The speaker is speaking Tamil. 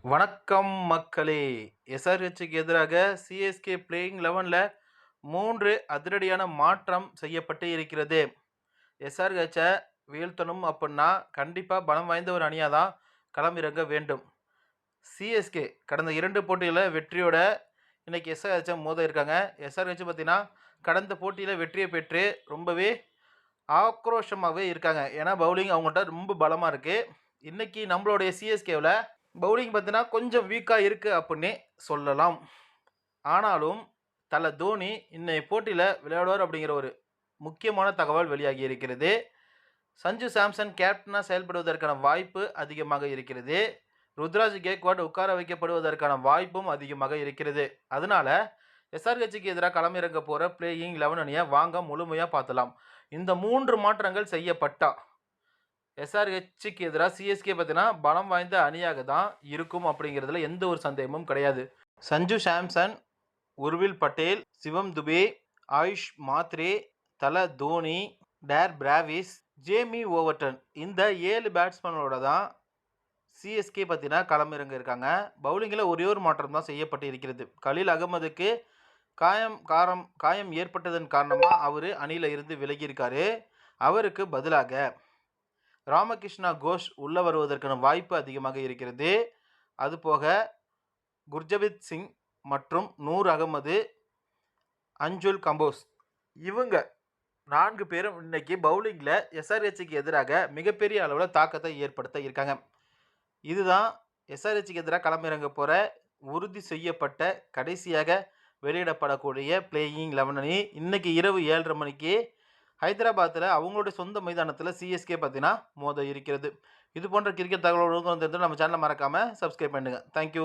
வணக்கம் மக்களே! எஸ்ஆர்ஹெச்சுக்கு எதிராக சிஎஸ்கே பிளேயிங் 11ல 3 அதிரடியான மாற்றம் செய்யப்பட்டு இருக்கிறது. எஸ்ஆர்ஹெச்ச வீழ்த்தணும் அப்புட்ன்னா, கண்டிப்பா பலம் வாய்ந்த ஒரு அணியா தான் களமிறங்க வேண்டும். சிஎஸ்கே கடந்த 2 போட்டியில வெற்றியோட இன்னைக்கு எஸ்ஆர்ஹெச்ச மோத இருக்காங்க. எஸ்ஆர்ஹெச் பார்த்தீங்கன்னா, கடந்த போட்டியில வெற்றிய பெற்று ரொம்பவே ஆக்ரோஷமாவே இருக்காங்க. ஏன்னா பவுலிங் அவங்கள்ட்ட ரொம்ப பலமா இருக்கு. இன்னைக்கு நம்மளுடைய சிஎஸ்கேவுல பவுலிங் பார்த்தீங்கன்னா கொஞ்சம் வீக்கா இருக்கு அப்புட்னே சொல்லலாம். ஆனாலும் தல தோனி இன்னைய போட்டியில விளையாடுவார் அப்படிங்கிற ஒரு முக்கியமான தகவல் வெளியாகி இருக்கிறது. சஞ்சு சாம்சன் கேப்டனா செயல்படுவதற்கான வாய்ப்பு அதிகமாக இருக்கிறது. ருத்ராஜ் கேக்வாட் உட்கார வைக்கப்படுவதற்கான வாய்ப்பும் அதிகமாக இருக்கிறது. அதனால எஸ்ஆர்ஹெச்சுக்கு எதிராக களமிறங்க போற பிளேயிங் 11 அணியை வாங்க முழுமையா பார்த்தலாம். இந்த 3 மாற்றங்கள் செய்யப்பட்டா எஸ்ஆர்ஹெச்சுக்கு எதிராக சிஎஸ்கே பார்த்தீங்கன்னா பலம் வாய்ந்த அணியாக தான் இருக்கும் அப்படிங்கிறதுல எந்த ஒரு சந்தேகமும் கிடையாது. சஞ்சு சாம்சன், உர்வில் பட்டேல், சிவம் துபே, ஆயுஷ் மாத்ரே, தல தோனி, டேர் பிராவிஸ், ஜேமி ஓவர்டன் இந்த 7 பேட்ஸ்மேனோட தான் சிஎஸ்கே பார்த்தீங்கன்னா களமிறங்க இருக்காங்க. பவுலிங்கில் ஒரே ஒரு மாற்றம் தான் செய்யப்பட்டு இருக்கிறது. கலீல் அகமதுக்கு காயம் ஏற்பட்டதன் காரணமாக அவர் அணியில் இருந்து விலகியிருக்காரு. அவருக்கு பதிலாக ராமகிருஷ்ணா கோஷ் உள்ள வருவதற்கான வாய்ப்பு அதிகமாக இருக்கிறது. அதுபோக குர்ஜபித் சிங் மற்றும் நூர் அகமது, அஞ்சுல் கம்போஸ் இவங்க 4 பேரும் இன்னைக்கு பவுலிங்கில் எஸ்ஆர்ஹெச்சுக்கு எதிராக மிகப்பெரிய அளவில் தாக்கத்தை ஏற்படுத்த இருக்காங்க. இதுதான் எஸ்ஆர்ஹெச்சுக்கு எதிராக களமிறங்க போகிற உறுதி செய்யப்பட்ட கடைசியாக வெளியிடப்படக்கூடிய பிளேயிங் 11 அணி. இன்னைக்கு இரவு 7:30 மணிக்கு ஹைதராபாத்தில் அவங்களுடைய சொந்த மைதானத்தில் சிஎஸ்கே பார்த்தீங்கன்னா மோத இருக்கிறது. இது போன்ற கிரிக்கெட் தகவல்களுக்கும் நம்ம சேனலை மறக்காமல் சப்ஸ்கிரைப் பண்ணுங்கள். தேங்க்யூ.